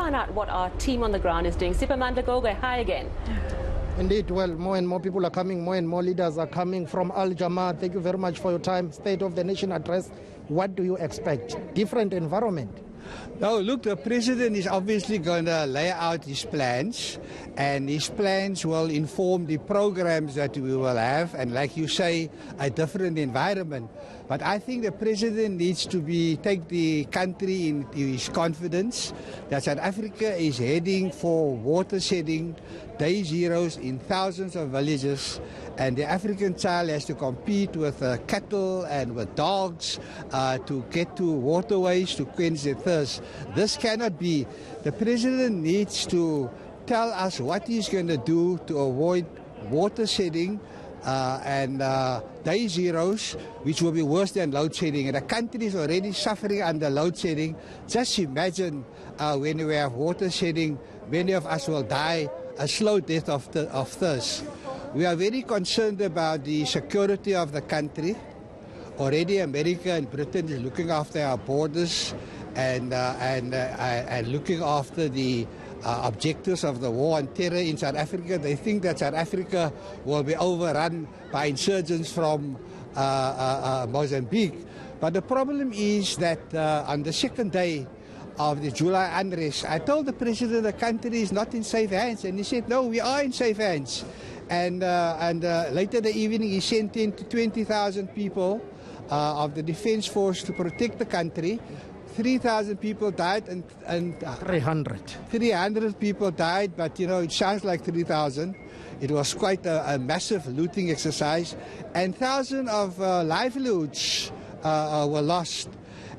find out what our team on the ground is doing. Sipamandla Goge, hi again. Indeed, well, more and more people are coming, more and more leaders are coming from Jama-ah. Thank you very much for your time. State of the Nation address. What do you expect? Different environment? No, look, the president is obviously going to lay out his plans, and his plans will inform the programs that we will have, and like you say, a different environment. But I think the president needs to take the country into his confidence that South Africa is heading for water shedding, day zeros in thousands of villages, and the African child has to compete with cattle and with dogs to get to waterways to quench their thirst. This cannot be. The president needs to tell us what he's going to do to avoid water shedding and day zeros, which will be worse than load shedding. And the country is already suffering under load shedding. Just imagine when we have water shedding, many of us will die a slow death of thirst. We are very concerned about the security of the country. Already America and Britain is looking after our borders and looking after the objectives of the war on terror in South Africa. They think that South Africa will be overrun by insurgents from Mozambique. But the problem is that on the second day of the July unrest, I told the president the country is not in safe hands, and he said, no, we are in safe hands. And later the evening he sent in 20,000 people of the Defence Force to protect the country. 3,000 people died and 300 people died, but you know, it sounds like 3,000. It was quite a massive looting exercise, and thousands of livelihoods were lost.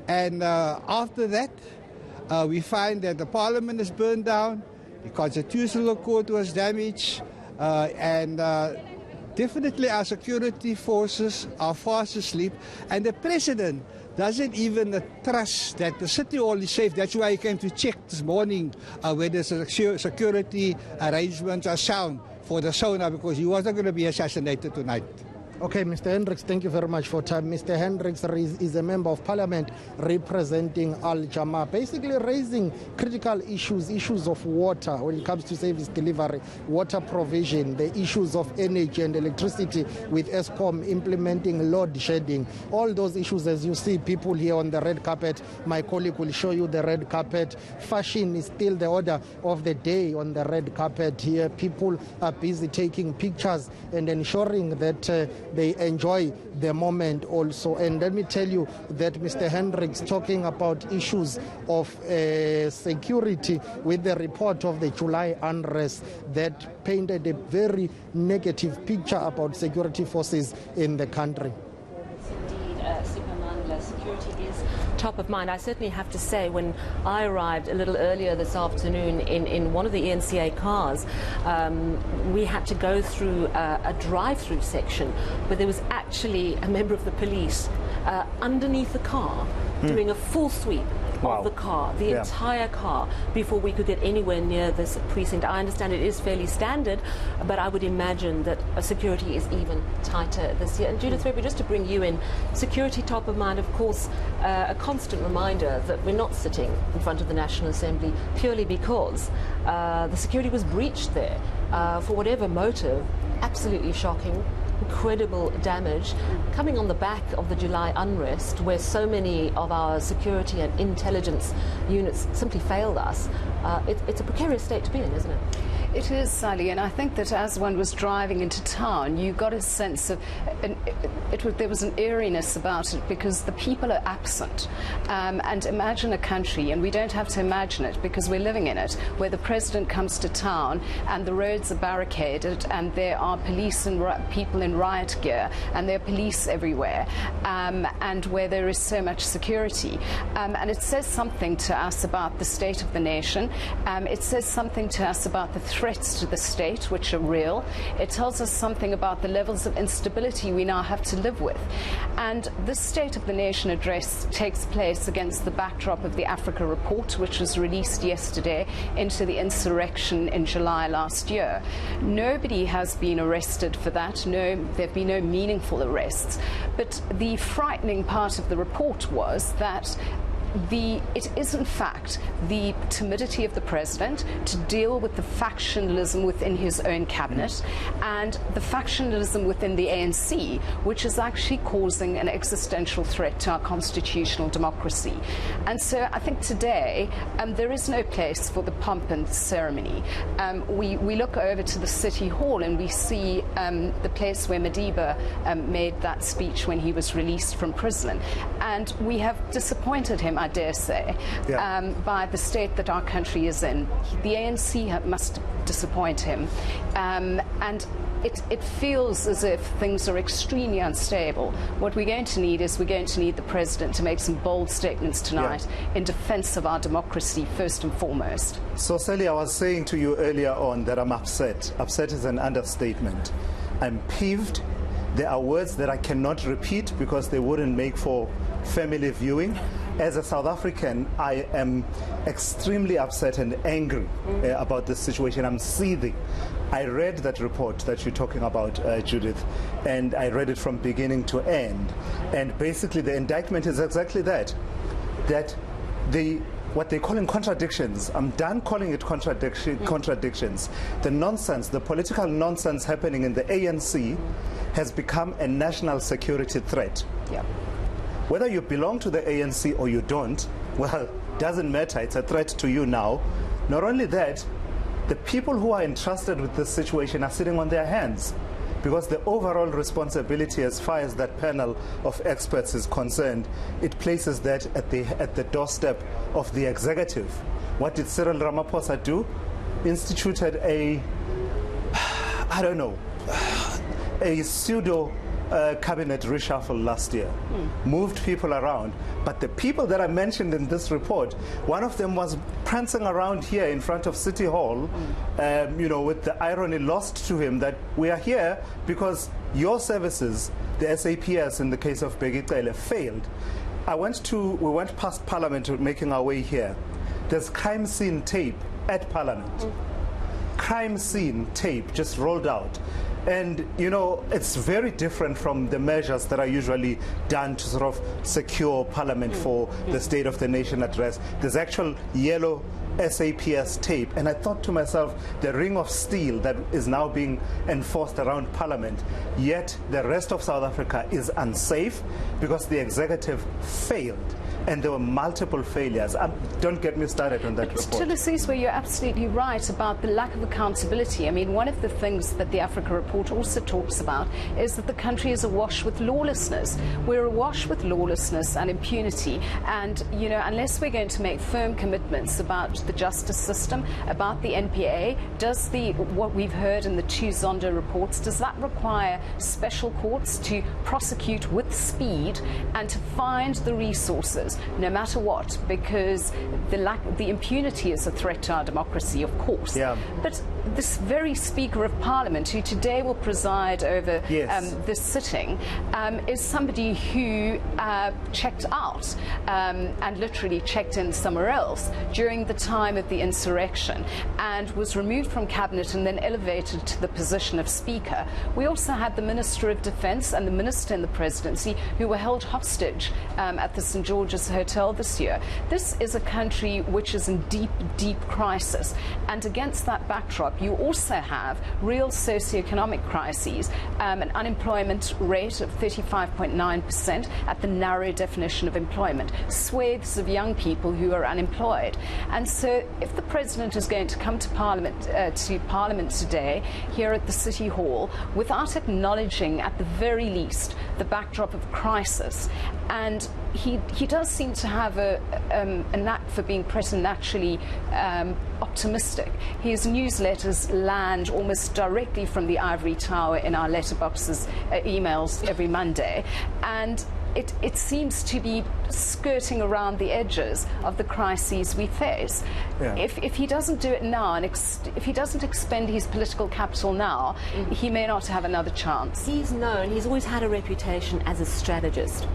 And after that, we find that the parliament is burned down, the constitutional court was damaged, and definitely our security forces are fast asleep, and the president doesn't even trust that the city hall is safe. That's why he came to check this morning whether the security arrangements are sound for the SONA, because he wasn't going to be assassinated tonight. Okay, Mr. Hendricks, thank you very much for time. Mr. Hendricks is a member of parliament representing Jama-ah, basically raising critical issues of water when it comes to service delivery, water provision, the issues of energy and electricity with Eskom implementing load shedding. All those issues, as you see people here on the red carpet, my colleague will show you the red carpet. Fashion is still the order of the day on the red carpet here. People are busy taking pictures and ensuring that they enjoy the moment also. And let me tell you that Mr. Hendricks talking about issues of security with the report of the July unrest that painted a very negative picture about security forces in the country. Security is top of mind. I certainly have to say, when I arrived a little earlier this afternoon in one of the eNCA cars, we had to go through a drive-through section where there was actually a member of the police underneath the car doing a full sweep of the car, the entire car, before we could get anywhere near this precinct. I understand it is fairly standard, but I would imagine that security is even tighter this year. And Judith Weber, just to bring you in, security top of mind, of course, a constant reminder that we're not sitting in front of the National Assembly purely because the security was breached there for whatever motive. Absolutely shocking. Incredible damage coming on the back of the July unrest, where so many of our security and intelligence units simply failed us. It's a precarious state to be in, isn't it? It is, Sally, and I think that as one was driving into town, you got a sense of, there was an eeriness about it because the people are absent. And imagine a country, and we don't have to imagine it because we're living in it, where the president comes to town and the roads are barricaded and there are police and people in riot gear and there are police everywhere, and where there is so much security. And it says something to us about the state of the nation. It says something to us about the threats to the state, which are real. It tells us something about the levels of instability we now have to live with. And this State of the Nation address takes place against the backdrop of the Africa report, which was released yesterday into the insurrection in July last year. Nobody has been arrested for that. No, there have been no meaningful arrests. But the frightening part of the report was that it is in fact the timidity of the president to deal with the factionalism within his own cabinet and the factionalism within the ANC, which is actually causing an existential threat to our constitutional democracy. And so I think today there is no place for the pomp and ceremony. We look over to the City Hall and we see the place where Madiba made that speech when he was released from prison. And we have disappointed him, I dare say, by the state that our country is in. The ANC must disappoint him. And it feels as if things are extremely unstable. What we're going to need is we're going to need the president to make some bold statements tonight in defense of our democracy, first and foremost. So, Sally, I was saying to you earlier on that I'm upset. Upset is an understatement. I'm peeved. There are words that I cannot repeat because they wouldn't make for family viewing. As a South African, I am extremely upset and angry about this situation. I'm seething. I read that report that you're talking about, Judith, and I read it from beginning to end. And basically the indictment is exactly that what they call in contradictions, I'm done calling it contradictions. The nonsense, the political nonsense happening in the ANC has become a national security threat. Yeah. Whether you belong to the ANC or you don't, well, doesn't matter. It's a threat to you now. Not only that, the people who are entrusted with this situation are sitting on their hands, because the overall responsibility as far as that panel of experts is concerned, it places that at the doorstep of the executive. What did Cyril Ramaphosa do? Instituted a pseudo cabinet reshuffle last year, moved people around. But the people that I mentioned in this report, one of them was prancing around here in front of City Hall, with the irony lost to him that we are here because your services, the SAPS in the case of Begitele, failed. We went past Parliament making our way here. There's crime scene tape at Parliament. Crime scene tape just rolled out. And, it's very different from the measures that are usually done to sort of secure Parliament for the State of the Nation address. There's actual yellow SAPS tape. And I thought to myself, the ring of steel that is now being enforced around Parliament, yet the rest of South Africa is unsafe because the executive failed. And there were multiple failures. Don't get me started on that report. Tulisise, where you're absolutely right about the lack of accountability. I mean, one of the things that the Africa report also talks about is that the country is awash with lawlessness. We're awash with lawlessness and impunity. And, unless we're going to make firm commitments about the justice system, about the NPA, does what we've heard in the two Zondo reports, does that require special courts to prosecute with speed and to find the resources, no matter what, because the impunity is a threat to our democracy, of course. Yeah. But this very Speaker of Parliament, who today will preside over this sitting, is somebody who checked out and literally checked in somewhere else during the time of the insurrection and was removed from cabinet and then elevated to the position of Speaker. We also had the Minister of Defence and the Minister in the Presidency who were held hostage at the St. George's Hotel this year. This is a country which is in deep, deep crisis. And against that backdrop, you also have real socioeconomic crises, an unemployment rate of 35.9% at the narrow definition of employment, swathes of young people who are unemployed. And so if the President is going to come to Parliament today, here at the City Hall, without acknowledging at the very least the backdrop of crisis, and he does seem to have a knack for being preternaturally optimistic. His newsletters land almost directly from the ivory tower in our letterboxes, emails every Monday, and it seems to be skirting around the edges of the crises we face. Yeah. If he doesn't do it now, and if he doesn't expend his political capital now, he may not have another chance. He's always had a reputation as a strategist.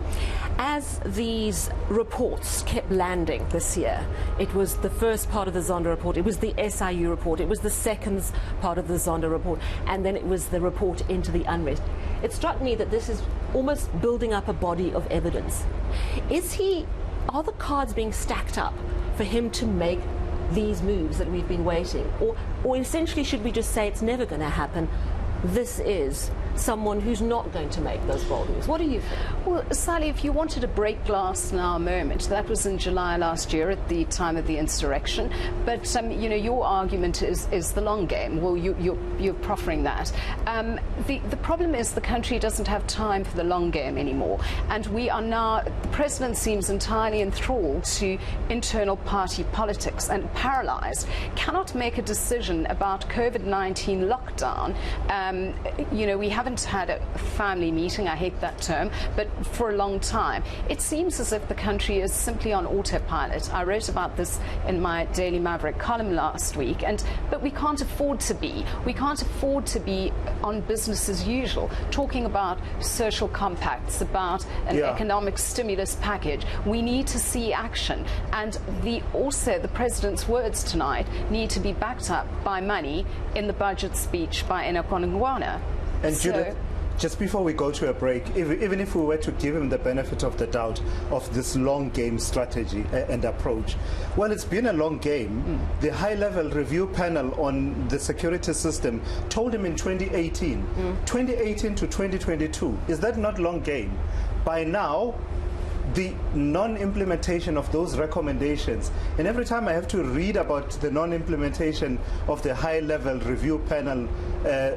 As these reports kept landing this year, it was the first part of the Zondo report, it was the SIU report, it was the second part of the Zondo report, and then it was the report into the unrest. It struck me that this is almost building up a body of evidence. Is he are the cards being stacked up for him to make these moves that we've been waiting? Or essentially, should we just say it's never going to happen? This is someone who's not going to make those bold moves. What do you think? Well, Sally, if you wanted a break glass now moment, that was in July last year at the time of the insurrection. But, you know, your argument is the long game. Well, you're proffering that. The problem is the country doesn't have time for the long game anymore. And we are now, the president seems entirely enthralled to internal party politics and paralyzed, cannot make a decision about COVID-19 lockdown. You know, we haven't had a family meeting, I hate that term, but for a long time. It seems as if the country is simply on autopilot. I wrote about this in my Daily Maverick column last week, but we can't afford to be. We can't afford to be on business as usual, talking about social compacts, about an economic stimulus package. We need to see action. And also the president's words tonight need to be backed up by money in the budget speech by eNCA. And Judith, just before we go to a break, even if we were to give him the benefit of the doubt of this long game strategy and approach, well, it's been a long game. The high-level review panel on the security system told him in 2018, 2018 to 2022, is that not long game? By now, the non-implementation of those recommendations, and every time I have to read about the non-implementation of the high-level review panel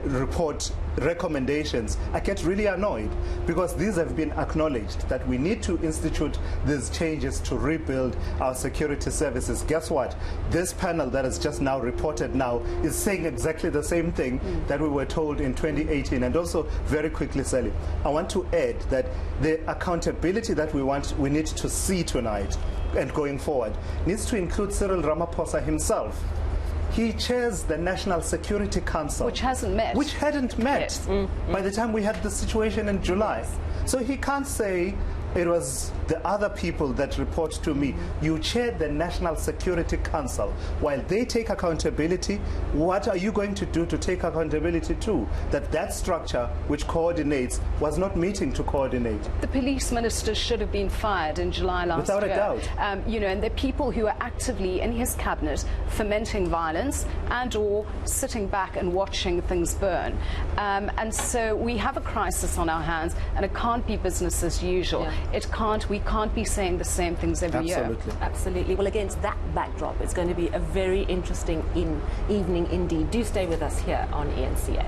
report recommendations, I get really annoyed, because these have been acknowledged that we need to institute these changes to rebuild our security services. Guess what? This panel that has just now reported now is saying exactly the same thing that we were told in 2018. And also, very quickly, Sally, I want to add that the accountability that we need to see tonight and going forward needs to include Cyril Ramaphosa himself. He chairs the National Security Council, which hasn't met. Which hadn't met by the time we had the situation in July. So he can't say it was the other people that report to me. You chaired the National Security Council. While they take accountability, what are you going to do to take accountability too? That structure which coordinates was not meeting to coordinate. The police minister should have been fired in July last year. Without a doubt. You know, and the people who are actively in his cabinet fomenting violence and or sitting back and watching things burn. And so we have a crisis on our hands, and it can't be business as usual. We can't be saying the same things every year. Absolutely. Well, against that backdrop, it's going to be a very interesting evening indeed. Do stay with us here on eNCA.